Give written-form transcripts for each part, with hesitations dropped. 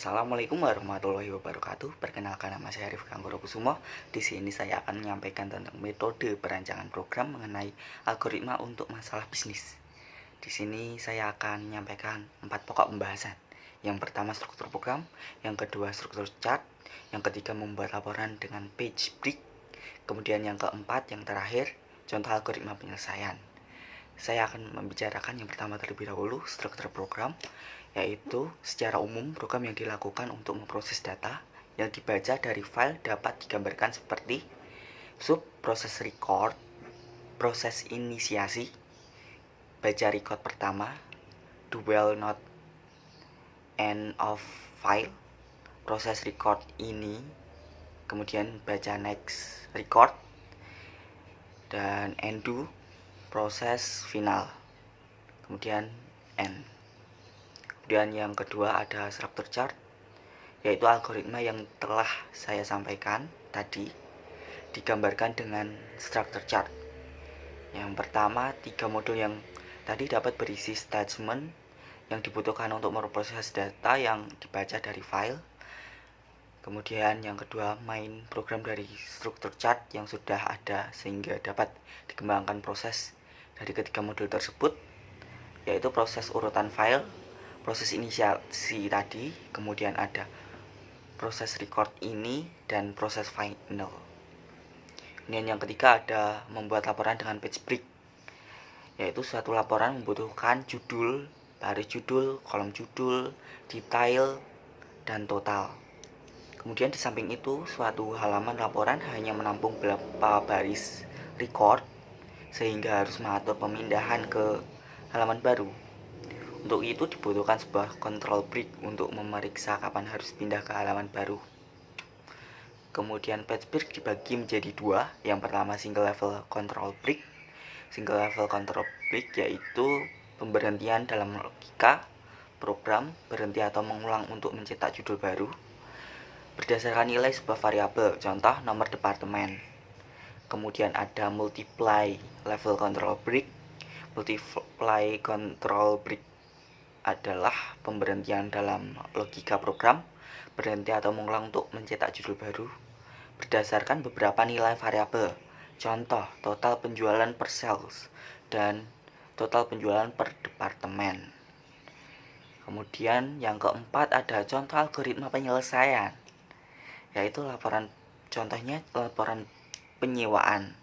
Assalamualaikum warahmatullahi wabarakatuh. Perkenalkan, nama saya Arif Kanggorokusumo. Di sini saya akan menyampaikan tentang metode perancangan program mengenai algoritma untuk masalah bisnis. Di sini saya akan menyampaikan 4 pokok pembahasan. Yang pertama struktur program, yang kedua struktur chart, yang ketiga membuat laporan dengan page break, kemudian yang keempat, yang terakhir, contoh algoritma penyelesaian. Saya akan membicarakan yang pertama terlebih dahulu, struktur program, yaitu secara umum program yang dilakukan untuk memproses data yang dibaca dari file dapat digambarkan seperti sub proses record, proses inisiasi, baca record pertama, dual not end of file, proses record ini, kemudian baca next record, dan undo proses final, kemudian end. Kemudian yang kedua ada struktur chart, yaitu algoritma yang telah saya sampaikan tadi digambarkan dengan struktur chart. Yang pertama, 3 modul yang tadi dapat berisi statement yang dibutuhkan untuk memproses data yang dibaca dari file. Kemudian yang kedua, main program dari struktur chart yang sudah ada sehingga dapat dikembangkan proses dari ketiga modul tersebut, yaitu proses urutan file, proses inisiasi tadi, kemudian ada proses record ini, dan proses final. Kemudian yang ketiga ada membuat laporan dengan page break, yaitu suatu laporan membutuhkan judul, baris judul, kolom judul, detail, dan total. Kemudian di samping itu, suatu halaman laporan hanya menampung beberapa baris record sehingga harus mengatur pemindahan ke halaman baru. Untuk itu dibutuhkan sebuah control break untuk memeriksa kapan harus pindah ke halaman baru. Kemudian page break dibagi menjadi 2. Yang pertama single level control break. Single level control break yaitu pemberhentian dalam logika program, berhenti atau mengulang untuk mencetak judul baru berdasarkan nilai sebuah variabel, contoh nomor departemen. Kemudian ada multiply level control break. Multiply control break adalah pemberhentian dalam logika program, berhenti atau mengulang untuk mencetak judul baru berdasarkan beberapa nilai variabel, contoh total penjualan per sales dan total penjualan per departemen. Kemudian yang keempat ada contoh algoritma penyelesaian, yaitu contohnya laporan penyewaan.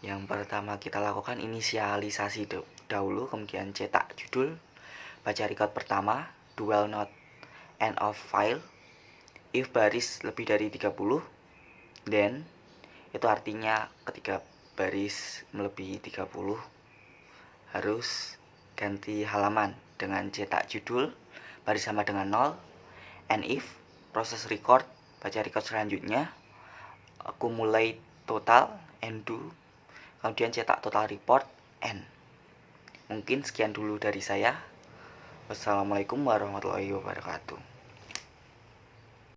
Yang pertama kita lakukan inisialisasi dahulu, kemudian cetak judul, baca record pertama, dual not end of file, if baris lebih dari 30, then itu artinya ketika baris melebihi 30 harus ganti halaman dengan cetak judul, baris sama dengan 0, and if proses record, baca record selanjutnya, accumulate total, undo, kemudian cetak total report, end. Mungkin sekian dulu dari saya. Wassalamualaikum warahmatullahi wabarakatuh.